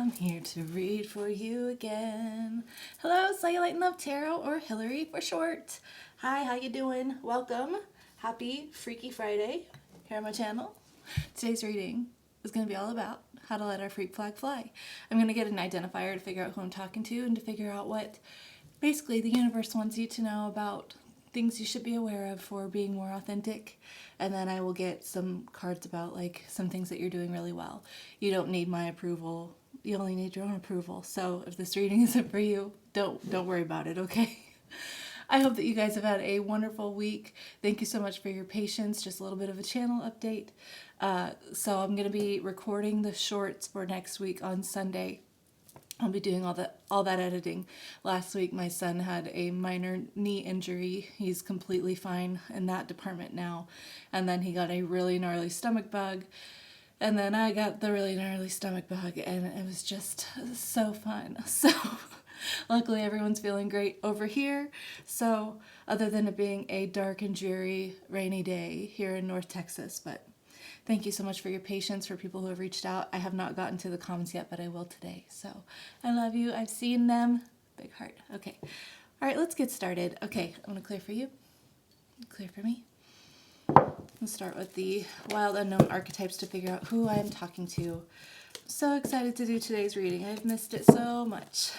I'm here to read for you again. Hello, Cellulite and Love Tarot, or Hillary for short. Hi, how you doing? Welcome. Happy Freaky Friday here on my channel. Today's reading is going to be all about how to let our freak flag fly. I'm going to get an identifier to figure out who I'm talking to and to figure out what basically the universe wants you to know about things you should be aware of for being more authentic. And then I will get some cards about like some things that you're doing really well. You don't need my approval. You only need your own approval. So if this reading isn't for you, don't worry about it, okay? I hope that you guys have had a wonderful week. Thank you so much for your patience. Just a little bit of a channel update. So I'm going to be recording the shorts for next week on Sunday. I'll be doing all that editing. Last week my son had a minor knee injury. He's completely fine in that department now. And then he got a really gnarly stomach bug. And then I got the really gnarly stomach bug, and it was just so fun. So luckily everyone's feeling great over here. So other than it being a dark and dreary rainy day here in North Texas, but thank you so much for your patience, for people who have reached out. I have not gotten to the comments yet, but I will today. So I love you. I've seen them. Big heart. Okay. All right, let's get started. Okay, I'm going to clear for you. Clear for me. Let's start with the wild unknown archetypes to figure out who I am talking to. I'm so excited to do today's reading. I've missed it so much.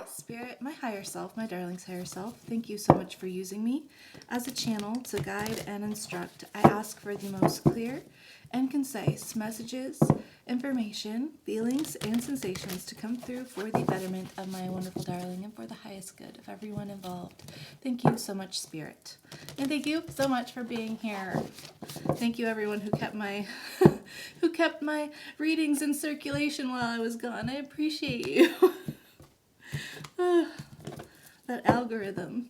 Spirit, my higher self, my darling's higher self, thank you so much for using me as a channel to guide and instruct. I ask for the most clear and concise messages, information, feelings, and sensations to come through for the betterment of my wonderful darling and for the highest good of everyone involved. Thank you so much, Spirit. And thank you so much for being here. Thank you, everyone who kept my who kept my readings in circulation while I was gone. I appreciate you. That algorithm.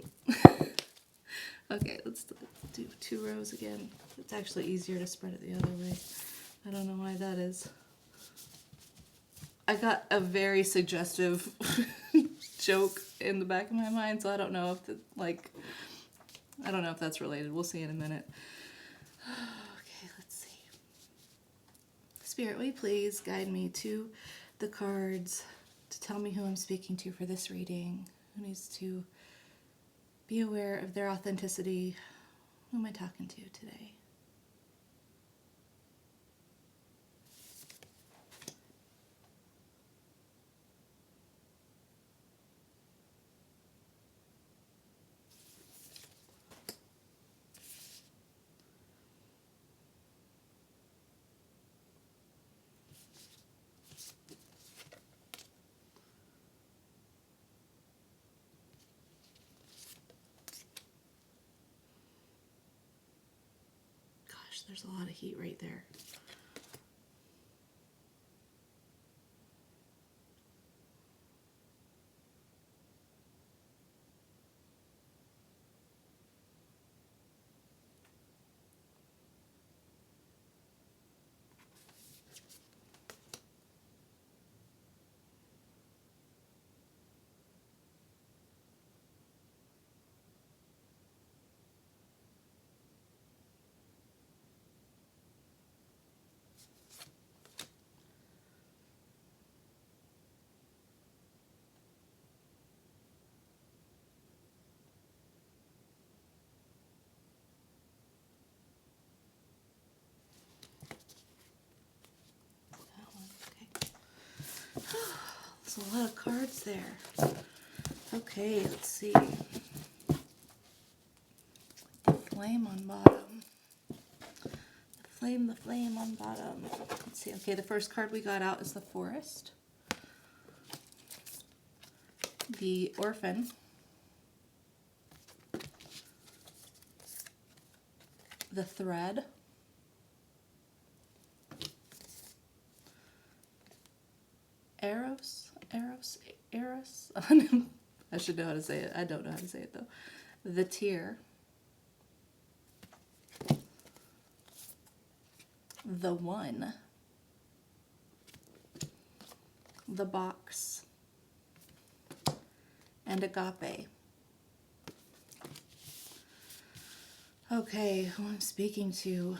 Okay, let's do 2 rows again. It's actually easier to spread it the other way. I don't know why that is. I got a very suggestive joke in the back of my mind, so I don't know if I don't know if that's related. We'll see in a minute. Okay, let's see. Spirit, will you please guide me to the cards to tell me who I'm speaking to for this reading? Who needs to be aware of their authenticity? Who am I talking to today? There's a lot of heat right there. There's a lot of cards there. Okay, let's see. The flame on bottom. The flame on bottom. Let's see. Okay, the first card we got out is the Forest. The Orphan. The Thread. Eros. I should know how to say it. I don't know how to say it though. The Tear. The One. The Box. And Agape. Okay, who I'm speaking to.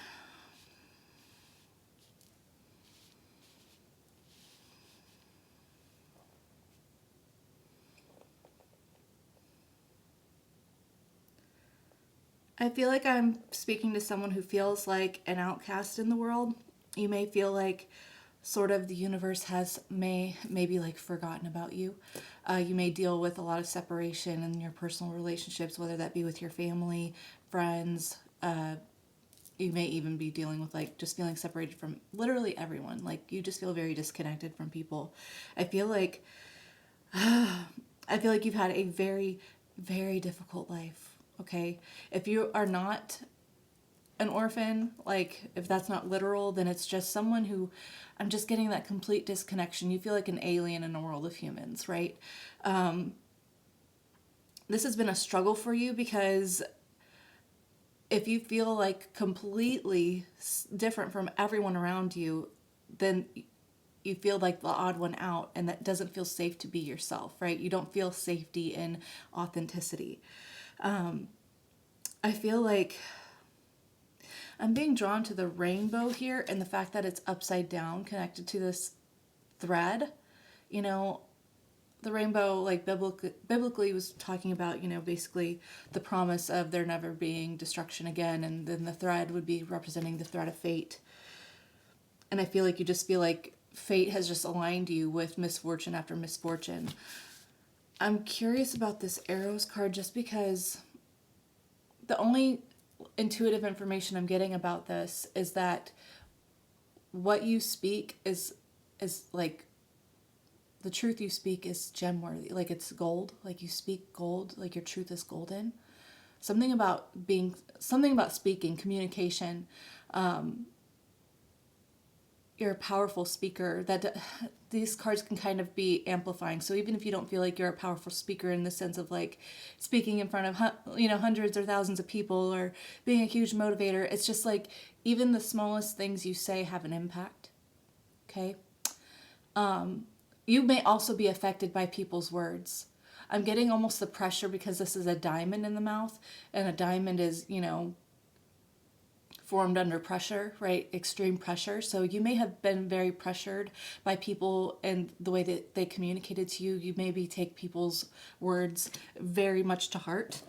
I feel like I'm speaking to someone who feels like an outcast in the world. You may feel like sort of the universe has maybe like forgotten about you. You may deal with a lot of separation in your personal relationships, whether that be with your family, friends. You may even be dealing with like just feeling separated from literally everyone. Like you just feel very disconnected from people. I feel like you've had a very, very difficult life. Okay, if you are not an orphan, like if that's not literal, then it's just someone who, I'm just getting that complete disconnection. You feel like an alien in a world of humans, right? This has been a struggle for you because if you feel like completely different from everyone around you, then you feel like the odd one out, and that doesn't feel safe to be yourself, right? You don't feel safety in authenticity. I feel like I'm being drawn to the rainbow here and the fact that it's upside down connected to this thread. You know, the rainbow, like biblically was talking about, basically the promise of there never being destruction again. And then the thread would be representing the thread of fate. And I feel like you just feel like fate has just aligned you with misfortune after misfortune. I'm curious about this arrows card just because the only intuitive information I'm getting about this is that what you speak is like the truth you speak is gem worthy, like it's gold, like you speak gold, like your truth is golden. Something about speaking, communication. You're a powerful speaker. That these cards can kind of be amplifying. So even if you don't feel like you're a powerful speaker in the sense of like speaking in front of hundreds or thousands of people or being a huge motivator, it's just like even the smallest things you say have an impact. Okay. You may also be affected by people's words. I'm getting almost the pressure because this is a diamond in the mouth, and a diamond is, formed under pressure, right? Extreme pressure. So you may have been very pressured by people and the way that they communicated to you. You maybe take people's words very much to heart.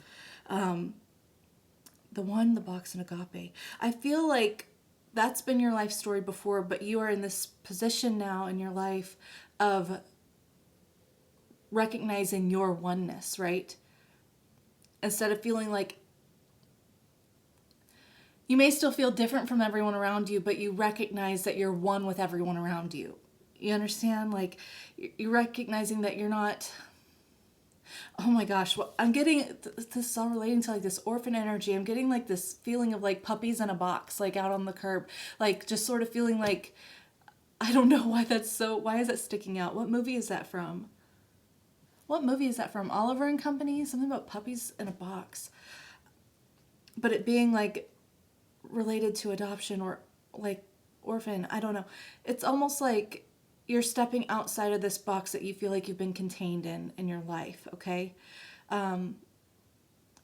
The box and agape. I feel like that's been your life story before, but you are in this position now in your life of recognizing your oneness, right? Instead of feeling like you may still feel different from everyone around you, but you recognize that you're one with everyone around you. You understand? Like you're recognizing that you're not, oh my gosh, well, I'm getting, this is all relating to like this orphan energy. I'm getting like this feeling of like puppies in a box, like out on the curb, like just sort of feeling like, I don't know why why is that sticking out? What movie is that from? Oliver and Company? Something about puppies in a box. But it being like related to adoption or like orphan, I don't know. It's almost like you're stepping outside of this box that you feel like you've been contained in your life, okay?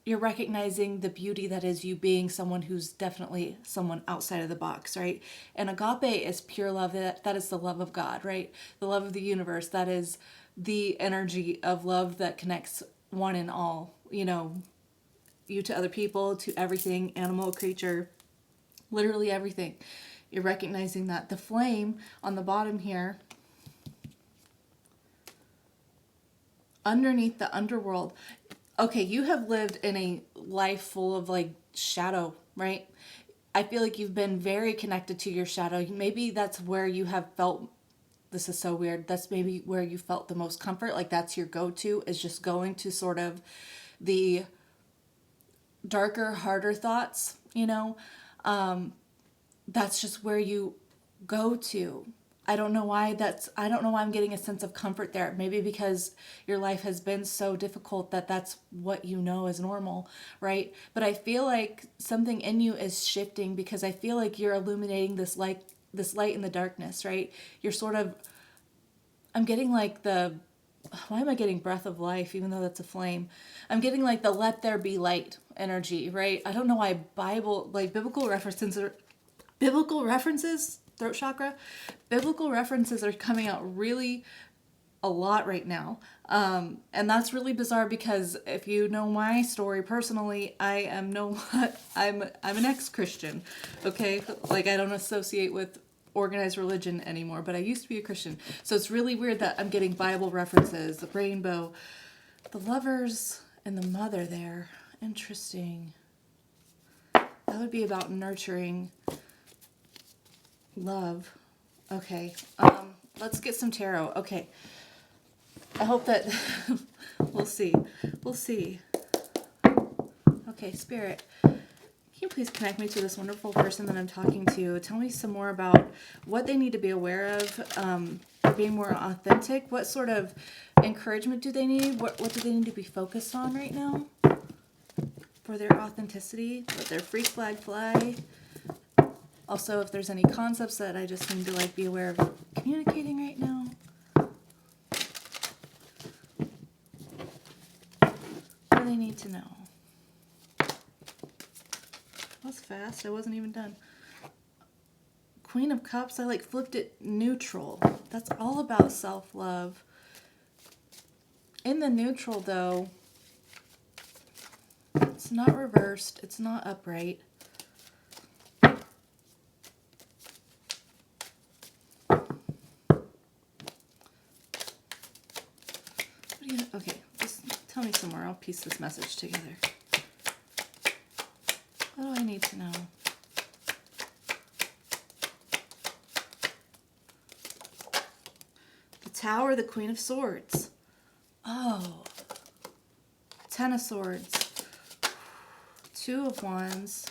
You're recognizing the beauty that is you being someone who's definitely someone outside of the box, right? And agape is pure love. That is the love of God, right? The love of the universe. That is the energy of love that connects one and all, you to other people, to everything, animal, creature, literally everything. You're recognizing that. The flame on the bottom here, underneath the underworld. Okay, you have lived in a life full of like shadow, right? I feel like you've been very connected to your shadow. Maybe that's where you have felt, this is so weird, that's maybe where you felt the most comfort. Like that's your go-to, is just going to sort of the darker, harder thoughts, that's just where you go to. I don't know why I'm getting a sense of comfort there. Maybe because your life has been so difficult that's what you know is normal, right? But I feel like something in you is shifting because I feel like you're illuminating this light in the darkness, right? You're sort of, I'm getting like why am I getting breath of life even though that's a flame? I'm getting like the let there be light energy, right? I don't know why biblical references, throat chakra, biblical references are coming out really a lot right now. And that's really bizarre because if you know my story personally, I am no I'm an ex-Christian. Okay? Like I don't associate with organized religion anymore, but I used to be a Christian. So it's really weird that I'm getting Bible references, the rainbow, the lovers, and the mother there. Interesting. That would be about nurturing love. Okay. Let's get some tarot. Okay. I hope that we'll see. We'll see. Okay, Spirit. Can you please connect me to this wonderful person that I'm talking to? Tell me some more about what they need to be aware of, being more authentic. What sort of encouragement do they need? What do they need to be focused on right now for their authenticity? Let their freak flag fly. Also, if there's any concepts that I just need to like be aware of communicating right now. What do they need to know? That was fast. I wasn't even done. Queen of Cups, I like flipped it neutral. That's all about self-love. In the neutral though, it's not reversed. It's not upright. Okay, just tell me some more. I'll piece this message together. What do I need to know? The Tower, the Queen of Swords. Oh. Ten of Swords. Two of Wands.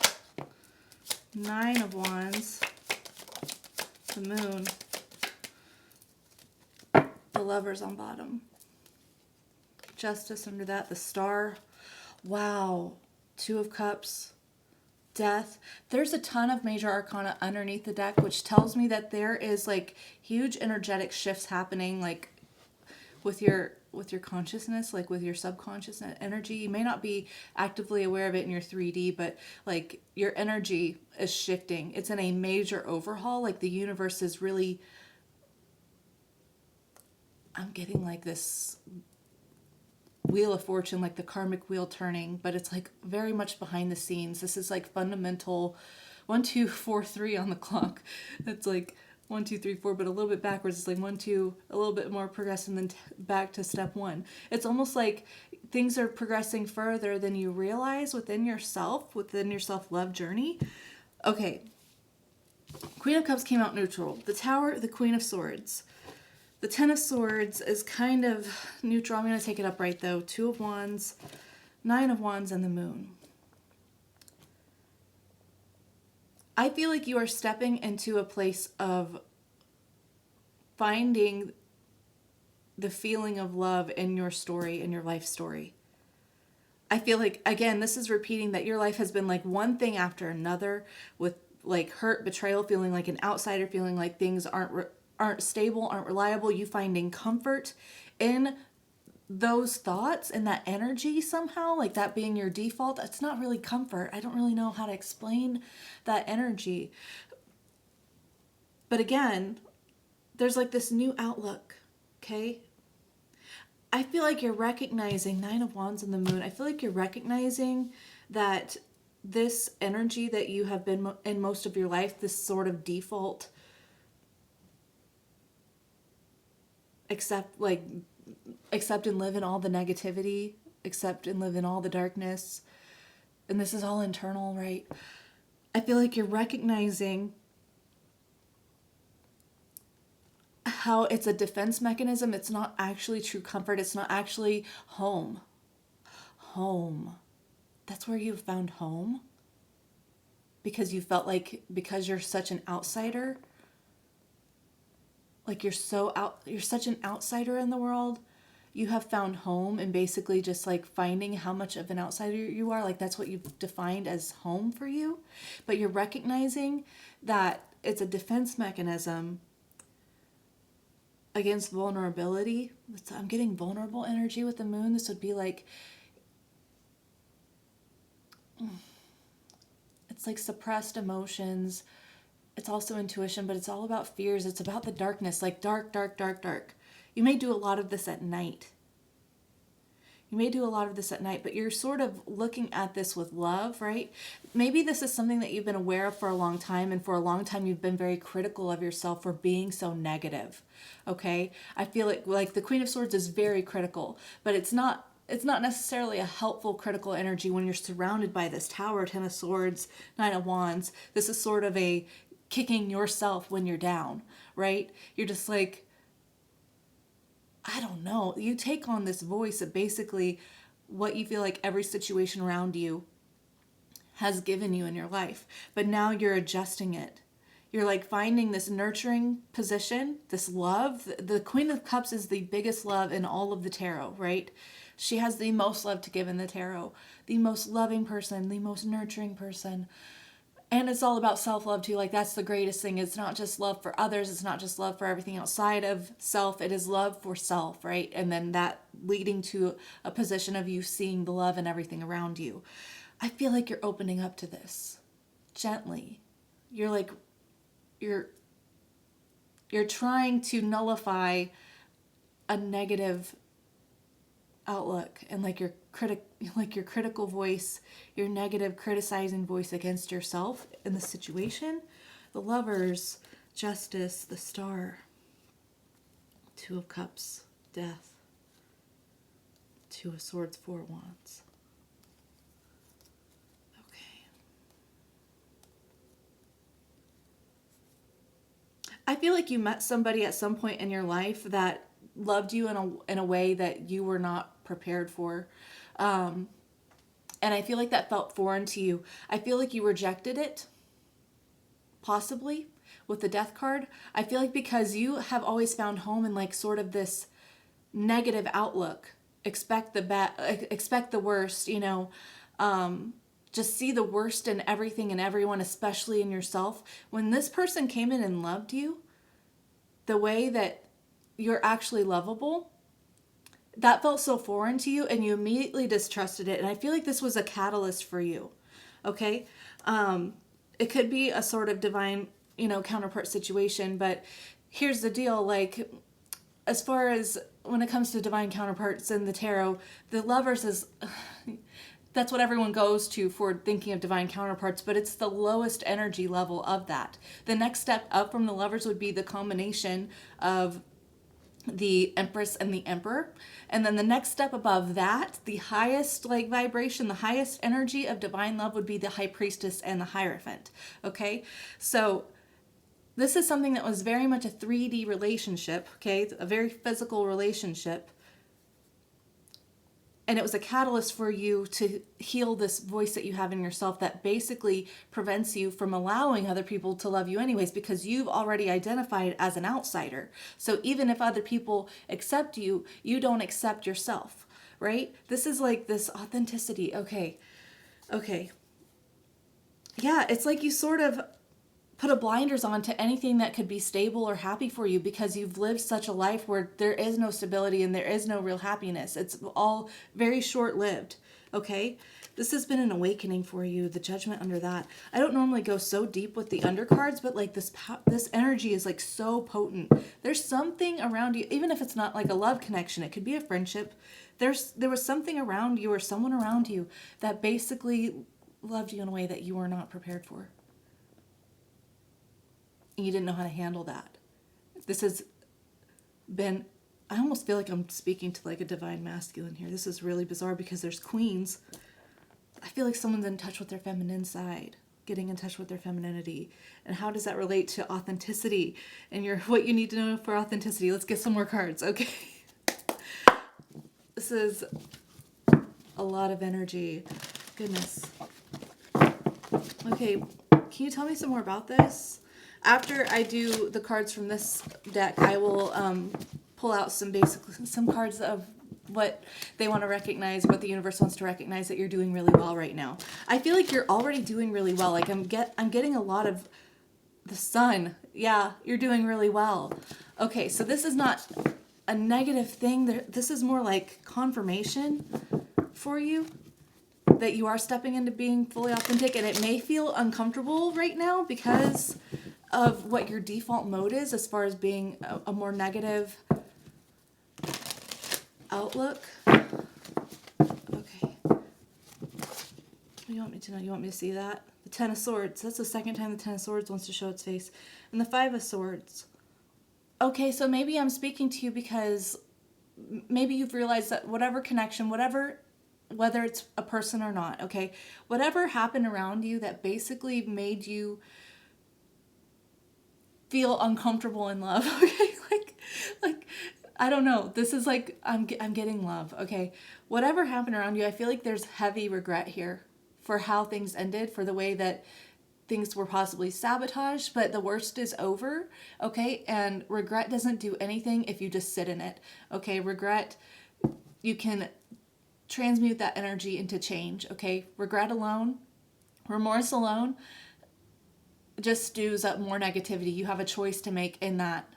Nine of Wands. The Moon. The Lovers on bottom. Justice under that. The Star. Wow. Two of Cups. Death. There's a ton of major arcana underneath the deck, which tells me that there is like huge energetic shifts happening, like with your consciousness, like with your subconscious energy. You may not be actively aware of it in your 3D, but like your energy is shifting. It's in a major overhaul. Like the universe is really, I'm getting like this Wheel of Fortune, like the karmic wheel turning, but it's like very much behind the scenes. This is like fundamental 1, 2, 4, 3 on the clock. It's like 1, 2, 3, 4, but a little bit backwards. It's like 1, 2, a little bit more progressive than back to step 1. It's almost like things are progressing further than you realize within your self-love journey. Okay. Queen of Cups came out neutral. The Tower, the Queen of Swords. The Ten of Swords is kind of neutral. I'm going to take it upright though. Two of Wands, Nine of Wands, and the Moon. I feel like you are stepping into a place of finding the feeling of love in your story, in your life story. I feel like, again, this is repeating that your life has been like one thing after another with like hurt, betrayal, feeling like an outsider, feeling like things aren't stable, aren't reliable. You finding comfort in those thoughts and that energy somehow, like that being your default. It's not really comfort. I don't really know how to explain that energy. But again, there's like this new outlook, okay? I feel like you're recognizing Nine of Wands and the Moon. I feel like you're recognizing that this energy that you have been in most of your life, this sort of default, accept and live in all the negativity, accept and live in all the darkness. And this is all internal, right? I feel like you're recognizing how it's a defense mechanism. It's not actually true comfort. It's not actually home. Home. That's where you've found home. Because you felt like, because you're such an outsider, like you're such an outsider in the world, you have found home and basically just like finding how much of an outsider you are. Like that's what you've defined as home for you. But you're recognizing that it's a defense mechanism against vulnerability. I'm getting vulnerable energy with the Moon. This would be like, it's like suppressed emotions. It's also intuition, but it's all about fears. It's about the darkness, like dark, dark, dark, dark. You may do a lot of this at night. But you're sort of looking at this with love, right? Maybe this is something that you've been aware of for a long time, and for a long time you've been very critical of yourself for being so negative, okay? I feel like the Queen of Swords is very critical, but it's not necessarily a helpful critical energy when you're surrounded by this Tower, Ten of Swords, Nine of Wands. This is sort of a kicking yourself when you're down, right? You're just like, I don't know. You take on this voice of basically what you feel like every situation around you has given you in your life. But now you're adjusting it. You're like finding this nurturing position, this love. The Queen of Cups is the biggest love in all of the tarot, right? She has the most love to give in the tarot. The most loving person, the most nurturing person. And it's all about self-love too. Like, that's the greatest thing. It's not just love for others. It's not just love for everything outside of self. It is love for self, right? And then that leading to a position of you seeing the love in everything around you. I feel like you're opening up to this gently. You're like, you're trying to nullify a negative outlook and like your critical voice, your negative criticizing voice against yourself in the situation. The Lovers, Justice, the Star, Two of Cups, Death, Two of Swords, Four of Wands. Okay. I feel like you met somebody at some point in your life that loved you in a way that you were not prepared for. And I feel like that felt foreign to you. I feel like you rejected it, possibly, with the Death card. I feel like because you have always found home in like sort of this negative outlook. Expect the worst, you know. Just see the worst in everything and everyone, especially in yourself. When this person came in and loved you, the way that you're actually lovable, that felt so foreign to you and you immediately distrusted it. And I feel like this was a catalyst for you. Okay. It could be a sort of divine, you know, counterpart situation, but here's the deal. Like, as far as when it comes to divine counterparts in the tarot, the Lovers is, that's what everyone goes to for thinking of divine counterparts, but it's the lowest energy level of that. The next step up from the Lovers would be the combination of the Empress and the Emperor. And then the next step above that, the highest like vibration, the highest energy of divine love would be the High Priestess and the Hierophant. Okay. So this is something that was very much a 3D relationship. Okay. A very physical relationship. And it was a catalyst for you to heal this voice that you have in yourself that basically prevents you from allowing other people to love you anyways, because you've already identified as an outsider. So even if other people accept you, you don't accept yourself, right? This is like this authenticity. Okay. Yeah, it's like you sort of put a blinders on to anything that could be stable or happy for you because you've lived such a life where there is no stability and there is no real happiness. It's all very short-lived, okay? This has been an awakening for you, the Judgment under that. I don't normally go so deep with the undercards, but like this energy is like so potent. There's something around you, even if it's not like a love connection, it could be a friendship. There was something around you or someone around you that basically loved you in a way that you were not prepared for. And you didn't know how to handle that. This has been, I almost feel like I'm speaking to like a divine masculine here. This is really bizarre because there's queens. I feel like someone's in touch with their feminine side, getting in touch with their femininity. And how does that relate to authenticity and what you need to know for authenticity? Let's get some more cards, okay? This is a lot of energy. Goodness. Okay, can you tell me some more about this? After I do the cards from this deck, I will pull out some cards of what they want to recognize, what the universe wants to recognize that you're doing really well right now. I feel like you're already doing really well. Like I'm getting a lot of the Sun. Yeah, you're doing really well. Okay, so this is not a negative thing. This is more like confirmation for you that you are stepping into being fully authentic, and it may feel uncomfortable right now because of what your default mode is as far as being a more negative outlook. Okay. What do you want me to know? You want me to see that? The Ten of Swords. That's the second time the Ten of Swords wants to show its face. And the Five of Swords. Okay, so maybe I'm speaking to you because maybe you've realized that whatever connection, whether it's a person or not, okay, whatever happened around you that basically made you feel uncomfortable in love, okay, like I don't know. This is like I'm getting love, okay. Whatever happened around you, I feel like there's heavy regret here for how things ended, for the way that things were possibly sabotaged, but the worst is over, okay? And regret doesn't do anything if you just sit in it, okay? Regret, you can transmute that energy into change, okay? Regret alone, remorse alone, just stews up more negativity. You have a choice to make in that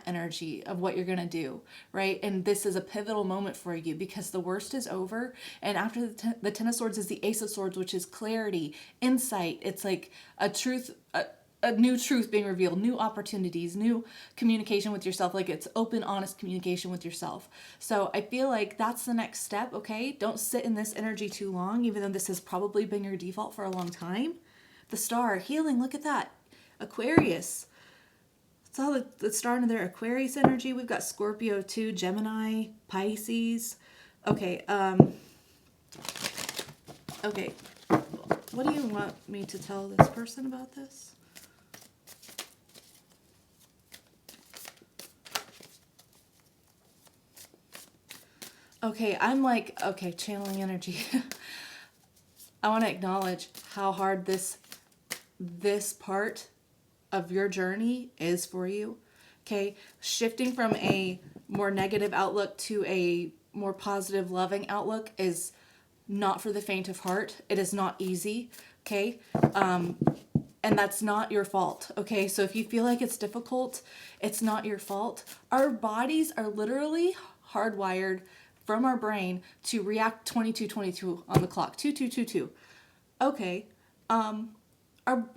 energy of what you're going to do, right? And this is a pivotal moment for you because the worst is over. And after the Ten of Swords is the Ace of Swords, which is clarity, insight. It's like a truth, a new truth being revealed, new opportunities, new communication with yourself. Like it's open, honest communication with yourself. So I feel like that's the next step, okay? Don't sit in this energy too long, even though this has probably been your default for a long time. The Star, healing, look at that. Aquarius. It's all the star in there. Aquarius energy. We've got Scorpio too, Gemini, Pisces. Okay, okay. What do you want me to tell this person about this? Okay, I'm like, okay, channeling energy. I want to acknowledge how hard this part of your journey is for you. Okay, shifting from a more negative outlook to a more positive, loving outlook is not for the faint of heart. It is not easy. Okay, and that's not your fault. Okay, so if you feel like it's difficult, it's not your fault. Our bodies are literally hardwired from our brain to react 2222 on the clock, 2222. Okay,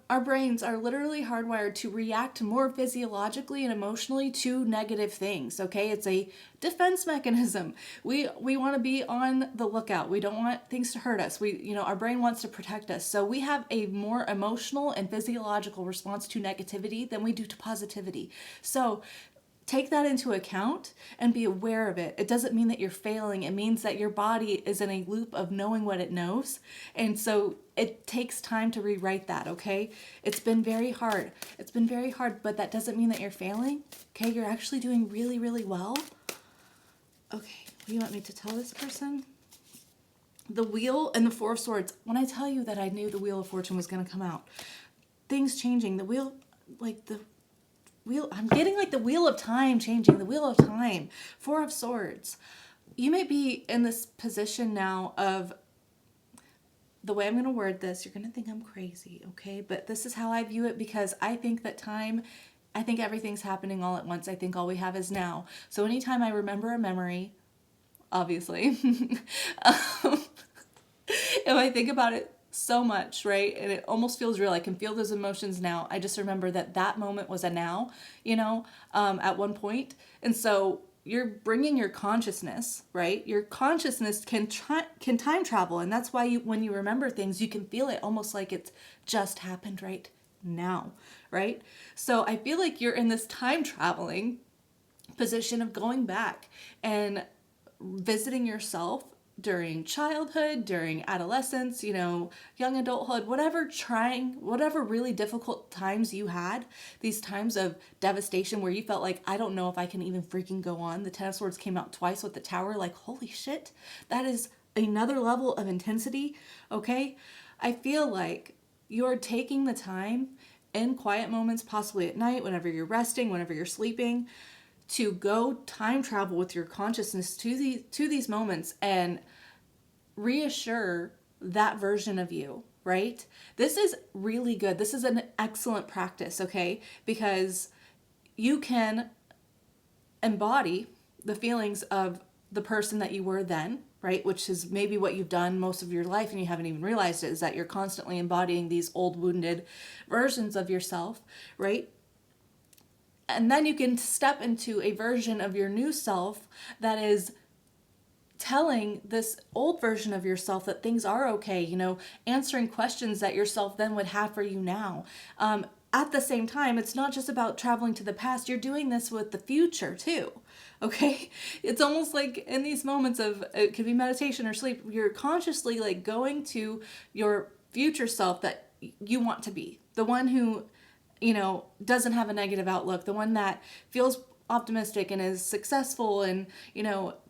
our brains are literally hardwired to react more physiologically and emotionally to negative things, okay? It's a defense mechanism. We want to be on the lookout. We don't want things to hurt us. Our brain wants to protect us. So we have a more emotional and physiological response to negativity than we do to positivity. So take that into account and be aware of it. It doesn't mean that you're failing. It means that your body is in a loop of knowing what it knows. And so it takes time to rewrite that, okay? It's been very hard. It's been very hard, but that doesn't mean that you're failing, okay? You're actually doing really, really well. Okay, what do you want me to tell this person? The Wheel and the Four of Swords. When I tell you that I knew the Wheel of Fortune was going to come out, things changing. The wheel, I'm getting like the Wheel of Time changing, the Wheel of Time, Four of Swords. You may be in this position now of, the way I'm going to word this, you're going to think I'm crazy, okay? But this is how I view it because I think that I think everything's happening all at once. I think all we have is now. So anytime I remember a memory, obviously, if I think about it so much, right? And it almost feels real. I can feel those emotions now. I just remember that moment was a now, at one point. And so you're bringing your consciousness, right? Your consciousness can time travel. And that's why when you remember things, you can feel it almost like it's just happened right now, right? So I feel like you're in this time traveling position of going back and visiting yourself during childhood, during adolescence, young adulthood, whatever really difficult times you had, these times of devastation where you felt like, I don't know if I can even freaking go on. The Ten of Swords came out twice with the Tower, like, holy shit, that is another level of intensity, okay? I feel like you're taking the time in quiet moments, possibly at night, whenever you're resting, whenever you're sleeping, to go time travel with your consciousness to these moments and reassure that version of you, right? This is really good. This is an excellent practice, okay? Because you can embody the feelings of the person that you were then, right? Which is maybe what you've done most of your life and you haven't even realized it, is that you're constantly embodying these old wounded versions of yourself, right? And then you can step into a version of your new self that is telling this old version of yourself that things are okay, answering questions that yourself then would have for you now. At the same time, it's not just about traveling to the past, you're doing this with the future too. Okay? It's almost like in these moments of, it could be meditation or sleep, you're consciously like going to your future self that you want to be. The one who, doesn't have a negative outlook, the one that feels optimistic and is successful and,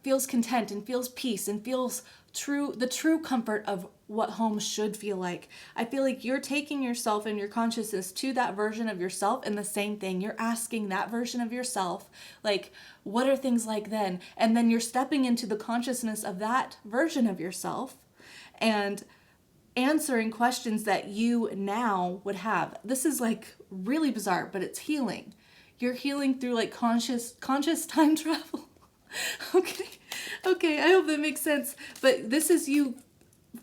feels content and feels peace and feels the true comfort of what home should feel like. I feel like you're taking yourself and your consciousness to that version of yourself, and the same thing, you're asking that version of yourself, like, what are things like then? And then you're stepping into the consciousness of that version of yourself and answering questions that you now would have. This is like really bizarre, but it's healing. You're healing through like conscious time travel. Okay, I hope that makes sense. But this is you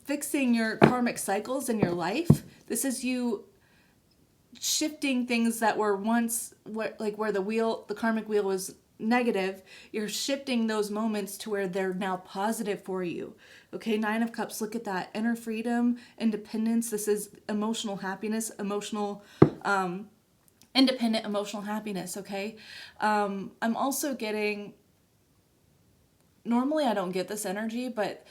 fixing your karmic cycles in your life. This is you shifting things that were once where the karmic wheel was negative. You're shifting those moments to where they're now positive for you. Okay, 9 of Cups, look at that. Inner freedom, independence. This is emotional happiness, independent emotional happiness, okay? I'm also getting, normally I don't get this energy, but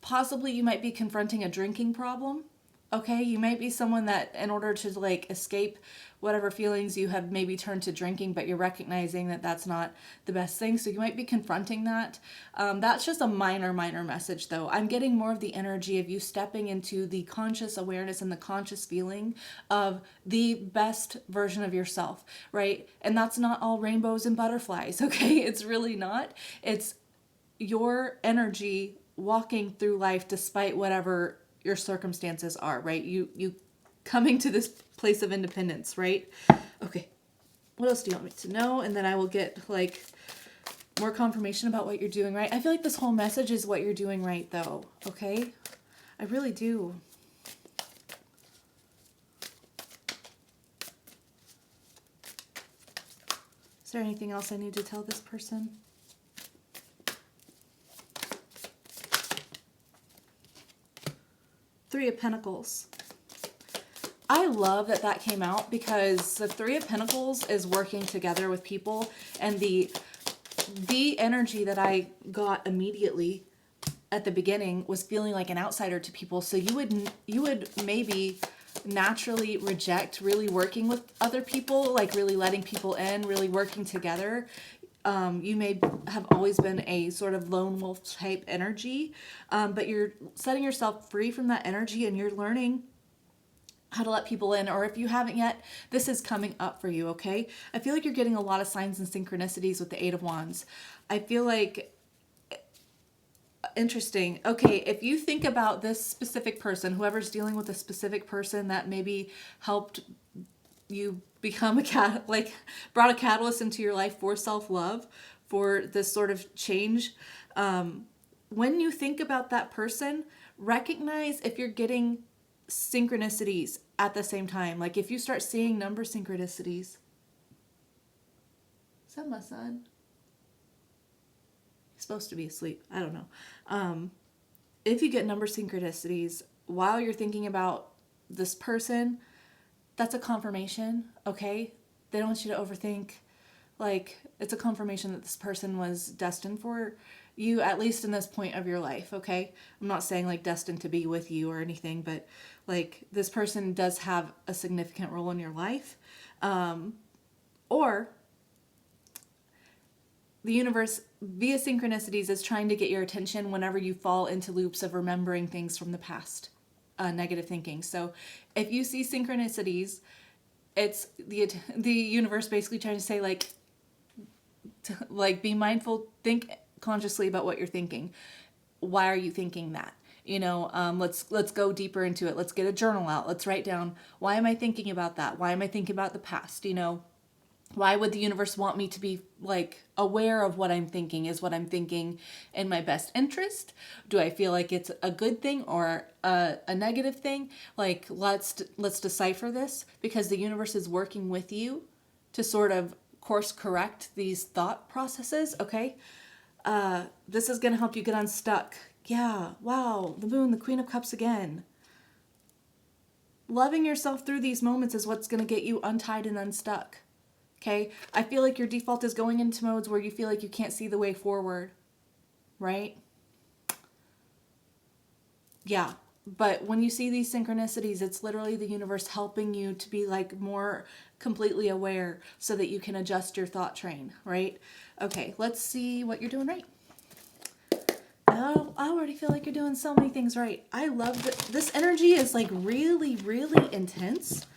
possibly you might be confronting a drinking problem, okay? You might be someone that in order to like escape whatever feelings you have maybe turned to drinking, but you're recognizing that that's not the best thing. So you might be confronting that. That's just a minor message though. I'm getting more of the energy of you stepping into the conscious awareness and the conscious feeling of the best version of yourself, right? And that's not all rainbows and butterflies, okay? It's really not. It's your energy walking through life despite whatever your circumstances are, right? You coming to this place of independence, right? Okay. What else do you want me to know? And then I will get like more confirmation about what you're doing right. I feel like this whole message is what you're doing right though, okay? I really do. Is there anything else I need to tell this person? Three of Pentacles. I love that came out because the Three of Pentacles is working together with people, and the energy that I got immediately at the beginning was feeling like an outsider to people. So you would maybe naturally reject really working with other people, like really letting people in, really working together. You may have always been a sort of lone wolf type energy, but you're setting yourself free from that energy and you're learning how to let people in, or if you haven't yet, this is coming up for you, okay? I feel like you're getting a lot of signs and synchronicities with the Eight of Wands. I feel like, interesting. Okay, if you think about this specific person, whoever's dealing with a specific person that maybe helped you become brought a catalyst into your life for self-love, for this sort of change. When you think about that person, recognize if you're getting synchronicities at the same time. Like if you start seeing number synchronicities. Is that my son? He's supposed to be asleep. I don't know. If you get number synchronicities while you're thinking about this person, that's a confirmation, okay? They don't want you to overthink. Like, it's a confirmation that this person was destined for you, at least in this point of your life, okay? I'm not saying like destined to be with you or anything, but like this person does have a significant role in your life. Or the universe via synchronicities is trying to get your attention whenever you fall into loops of remembering things from the past, negative thinking. So if you see synchronicities, it's the universe basically trying to say like be mindful, think consciously about what you're thinking. Why are you thinking that? Let's go deeper into it. Let's get a journal out. Let's write down, why am I thinking about that? Why am I thinking about the past? Why would the universe want me to be like aware of what I'm thinking? Is what I'm thinking in my best interest? Do I feel like it's a good thing or a negative thing? Like let's decipher this, because the universe is working with you to sort of course correct these thought processes, okay? This is going to help you get unstuck. Yeah, wow, the moon, the Queen of Cups again. Loving yourself through these moments is what's going to get you untied and unstuck. Okay? I feel like your default is going into modes where you feel like you can't see the way forward. Right? Yeah. But when you see these synchronicities, it's literally the universe helping you to be like more completely aware so that you can adjust your thought train. Right? Okay, let's see what you're doing right. Oh, I already feel like you're doing so many things right. I love that. This energy is like really, really intense,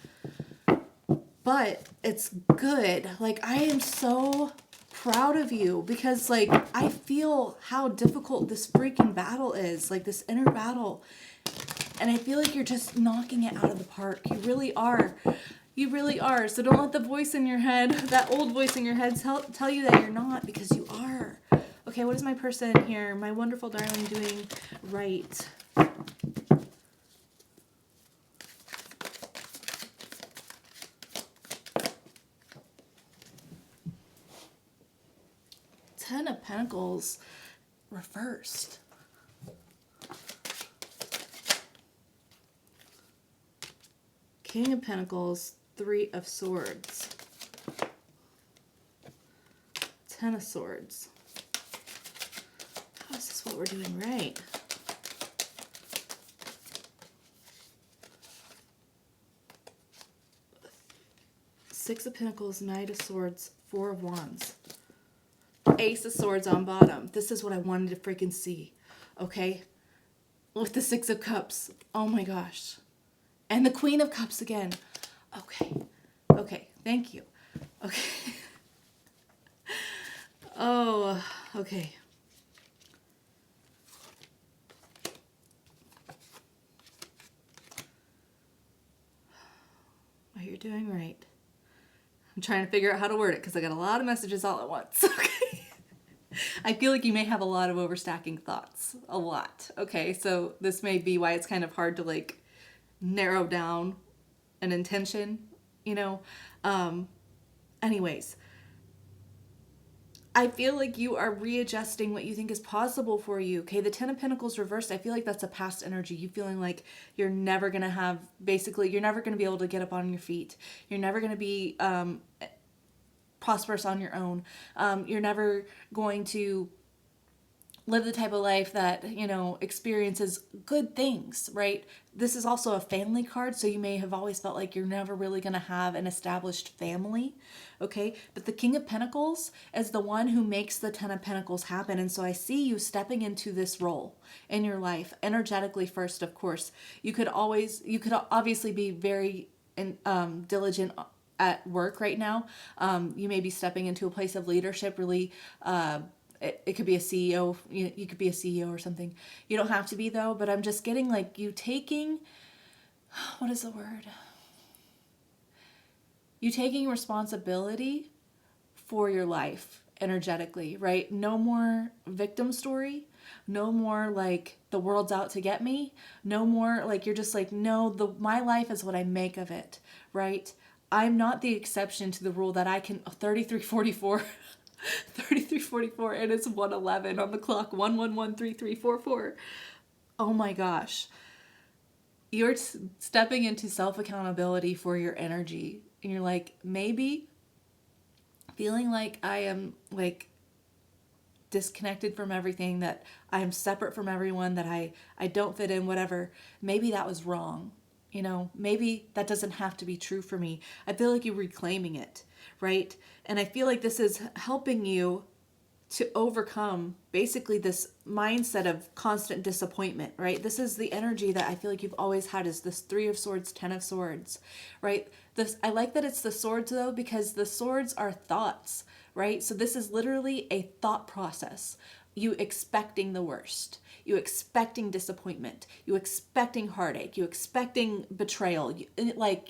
but it's good. Like, I am so proud of you because like I feel how difficult this freaking battle is, like this inner battle. And I feel like you're just knocking it out of the park. You really are. You really are. So don't let the voice in your head, that old voice in your head, tell you that you're not, because you are. Okay, what is my person here, my wonderful darling, doing right? Ten of Pentacles reversed. King of Pentacles, Three of Swords. Ten of Swords. How is this what we're doing right? Six of Pentacles, Knight of Swords, Four of Wands. Ace of Swords on bottom. This is what I wanted to freaking see. Okay? With the Six of Cups. Oh my gosh. And the Queen of Cups again. Okay. Okay. Thank you. Okay. Oh, okay. Oh, you're doing right. I'm trying to figure out how to word it because I got a lot of messages all at once. Okay. I feel like you may have a lot of overstacking thoughts. A lot. Okay. So this may be why it's kind of hard to like narrow down an intention, you know. Anyways, I feel like you are readjusting what you think is possible for you. Okay, the Ten of Pentacles reversed, I feel like that's a past energy. You feeling like you're never going to have, basically, you're never going to be able to get up on your feet. You're never going to be prosperous on your own. You're never going to live the type of life that, you know, experiences good things, right? This is also a family card, so you may have always felt like you're never really going to have an established family, okay? But the King of Pentacles is the one who makes the Ten of Pentacles happen, and so I see you stepping into this role in your life, energetically first, of course. You could obviously be very diligent at work right now. You may be stepping into a place of leadership, really. It could be a CEO. You could be a CEO or something. You don't have to be, though, but I'm just getting like you taking, what is the word? You taking responsibility for your life energetically, right? No more victim story. No more like the world's out to get me. No more like you're just like, no, my life is what I make of it, right? I'm not the exception to the rule that I can, 3344. 3344, and it's 111 on the clock. 1113344. Oh my gosh. You're stepping into self-accountability for your energy. And you're like, maybe feeling like I am like disconnected from everything, that I am separate from everyone, that I don't fit in, whatever. Maybe that was wrong. You know, maybe that doesn't have to be true for me. I feel like you're reclaiming it, right? And I feel like this is helping you to overcome basically this mindset of constant disappointment, right? This is the energy that I feel like you've always had, is this Three of Swords, Ten of Swords, right? I like that it's the swords though, because the swords are thoughts, right? So this is literally a thought process. You expecting the worst, you expecting disappointment, you expecting heartache, you expecting betrayal,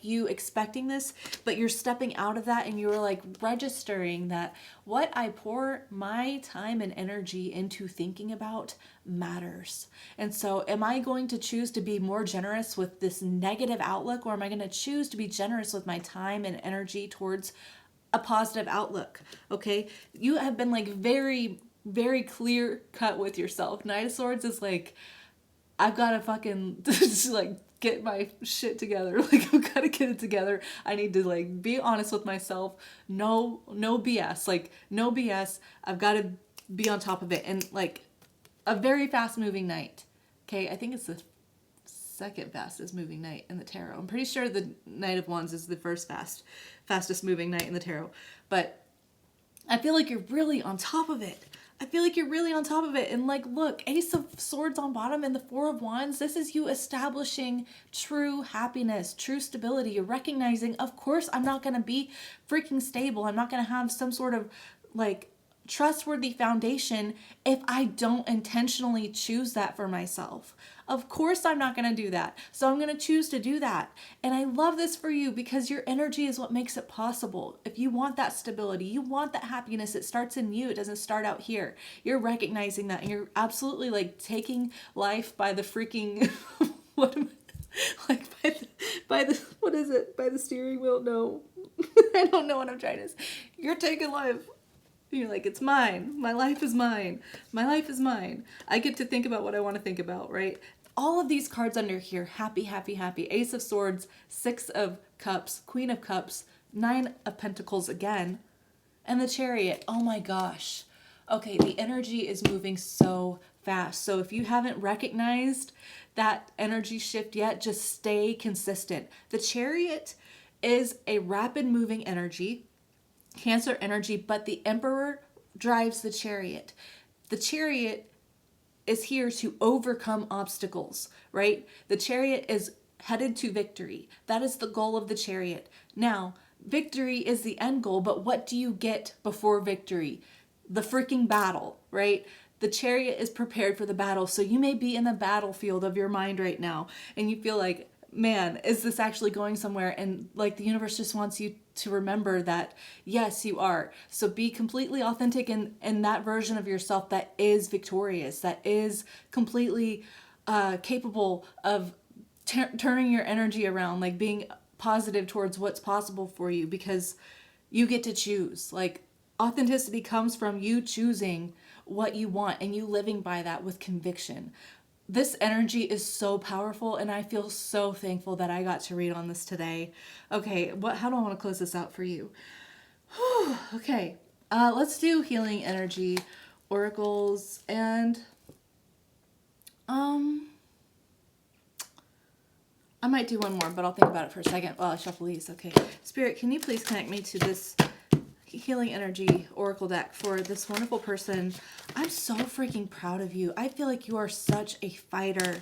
you expecting this, but you're stepping out of that and you're like registering that what I pour my time and energy into thinking about matters. And so am I going to choose to be more generous with this negative outlook, or am I going to choose to be generous with my time and energy towards a positive outlook? Okay. You have been like very very clear cut with yourself. Knight of Swords is like, I've got to fucking just like get my shit together. Like, I've got to get it together. I need to like be honest with myself. No BS. Like, no BS. I've got to be on top of it. And like a very fast moving knight. Okay. I think it's the second fastest moving knight in the tarot. I'm pretty sure the Knight of Wands is the first fastest moving knight in the tarot. But I feel like you're really on top of it. And like, look, Ace of Swords on bottom and the Four of Wands. This is you establishing true happiness, true stability. You're recognizing, of course, I'm not going to be freaking stable. I'm not going to have some sort of like trustworthy foundation if I don't intentionally choose that for myself. Of course I'm not going to do that. So I'm going to choose to do that. And I love this for you because your energy is what makes it possible. If you want that stability, you want that happiness, it starts in you. It doesn't start out here. You're recognizing that and you're absolutely like taking life by the freaking what am I, like by the what is it? By the steering wheel? No. I don't know what I'm trying to say. You're taking life. You're like, it's mine. My life is mine. My life is mine. I get to think about what I want to think about, right? All of these cards under here, happy, happy, happy. Ace of Swords, Six of Cups, Queen of Cups, Nine of Pentacles again, and the Chariot. Oh my gosh. Okay, the energy is moving so fast. So if you haven't recognized that energy shift yet, just stay consistent. The Chariot is a rapid moving energy. Cancer energy, but the Emperor drives the Chariot. The Chariot is here to overcome obstacles, right? The Chariot is headed to victory. That is the goal of the Chariot. Now, victory is the end goal, but what do you get before victory? The freaking battle, right? The Chariot is prepared for the battle. So you may be in the battlefield of your mind right now and you feel like, man, is this actually going somewhere? And like the universe just wants you to remember that, yes, you are. So be completely authentic in that version of yourself that is victorious, that is completely capable of turning your energy around, like being positive towards what's possible for you because you get to choose. Like authenticity comes from you choosing what you want and you living by that with conviction. This energy is so powerful and I feel so thankful that I got to read on this today. Okay, how do I want to close this out for you? Okay, let's do healing energy, oracles, and I might do one more, but I'll think about it for a second while I shuffle these. Okay, Spirit, can you please connect me to this healing energy oracle deck for this wonderful person? I'm so freaking proud of you. I feel like you are such a fighter.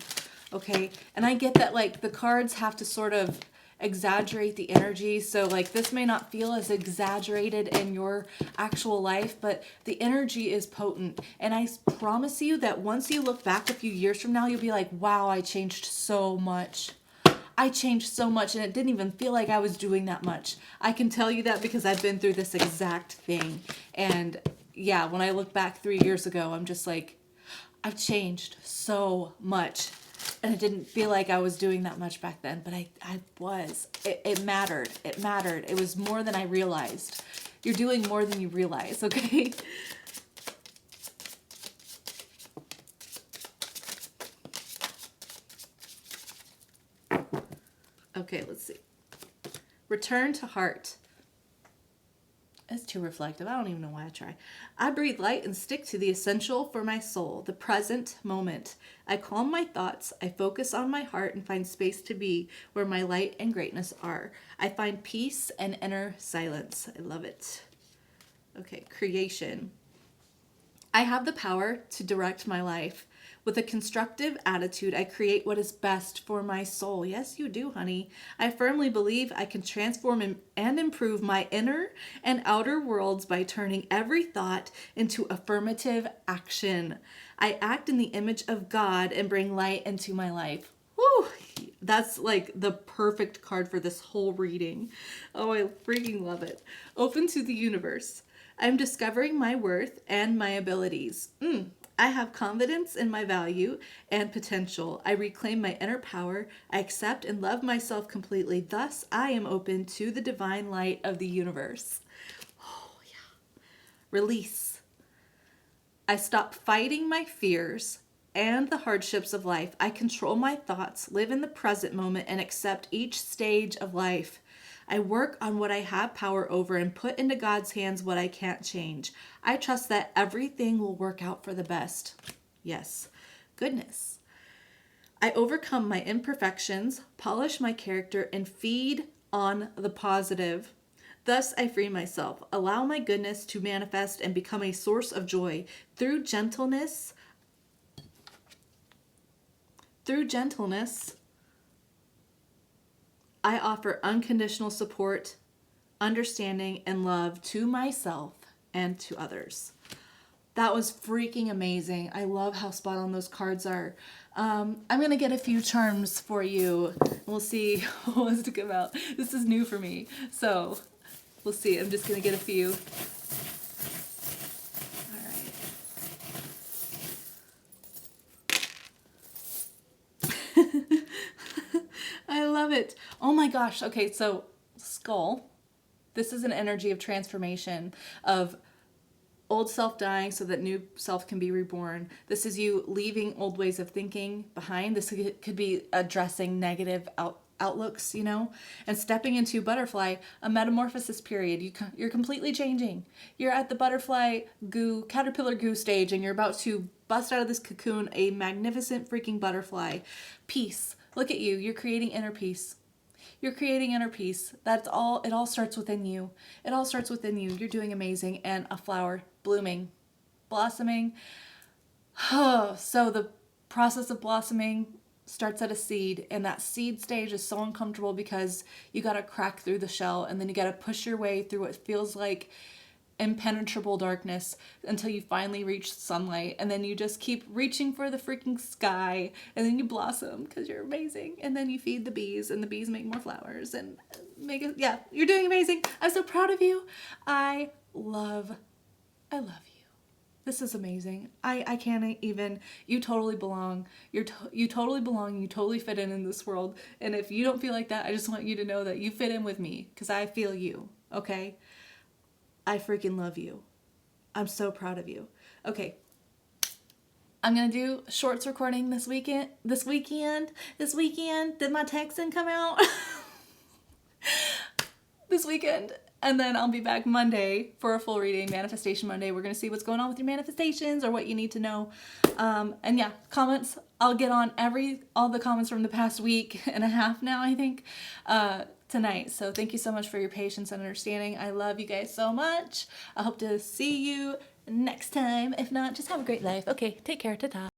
Okay, and I get that like the cards have to sort of exaggerate the energy, so like this may not feel as exaggerated in your actual life, but the energy is potent, and I promise you that once you look back a few years from now, you'll be like, wow, I changed so much. I changed so much and it didn't even feel like I was doing that much. I can tell you that because I've been through this exact thing. And yeah, when I look back 3 years ago, I'm just like, I've changed so much. And it didn't feel like I was doing that much back then, but I was. It mattered. It mattered. It was more than I realized. You're doing more than you realize, okay? Okay, let's see. Return to heart. It's too reflective. I don't even know why I try. I breathe light and stick to the essential for my soul, the present moment. I calm my thoughts. I focus on my heart and find space to be where my light and greatness are. I find peace and inner silence. I love it. Okay, creation. I have the power to direct my life. With a constructive attitude, I create what is best for my soul. Yes, you do, honey. I firmly believe I can transform and improve my inner and outer worlds by turning every thought into affirmative action. I act in the image of God and bring light into my life. Whew, that's like the perfect card for this whole reading. Oh, I freaking love it. Open to the universe. I'm discovering my worth and my abilities. I have confidence in my value and potential. I reclaim my inner power. I accept and love myself completely. Thus, I am open to the divine light of the universe. Oh, yeah. Release. I stop fighting my fears and the hardships of life. I control my thoughts, live in the present moment, and accept each stage of life. I work on what I have power over and put into God's hands what I can't change. I trust that everything will work out for the best. Yes, goodness. I overcome my imperfections, polish my character, and feed on the positive. Thus I free myself, allow my goodness to manifest and become a source of joy. Through gentleness, I offer unconditional support, understanding, and love to myself and to others. That was freaking amazing. I love how spot on those cards are. I'm going to get a few charms for you. We'll see what wants to come out. This is new for me. So we'll see. I'm just going to get a few. All right. I love it. Oh my gosh. Okay, so skull. This is an energy of transformation, of old self dying so that new self can be reborn. This is you leaving old ways of thinking behind. This could be addressing negative outlooks, and stepping into butterfly, a metamorphosis period. You're completely changing. You're at the butterfly caterpillar goo stage, and you're about to bust out of this cocoon a magnificent freaking butterfly. Peace. Look at you. You're creating inner peace. You're creating inner peace. That's all. It all starts within you. It all starts within you. You're doing amazing. And a flower blooming, blossoming. So the process of blossoming starts at a seed, and that seed stage is so uncomfortable because you got to crack through the shell, and then you got to push your way through what feels like impenetrable darkness until you finally reach sunlight, and then you just keep reaching for the freaking sky, and then you blossom because you're amazing, and then you feed the bees, and the bees make more flowers and you're doing amazing. I'm so proud of you. I love you. This is amazing. I can't even. You totally belong. You totally belong. You totally fit in this world. And if you don't feel like that, I just want you to know that you fit in with me because I feel you. Okay? I freaking love you. I'm so proud of you. Okay. I'm going to do shorts recording this weekend. This weekend. Did my texting come out? This weekend. And then I'll be back Monday for a full reading, Manifestation Monday. We're going to see what's going on with your manifestations or what you need to know. And yeah, comments. I'll get on all the comments from the past week and a half now, I think, tonight. So thank you so much for your patience and understanding. I love you guys so much. I hope to see you next time. If not, just have a great life. Okay, take care. Ta-ta.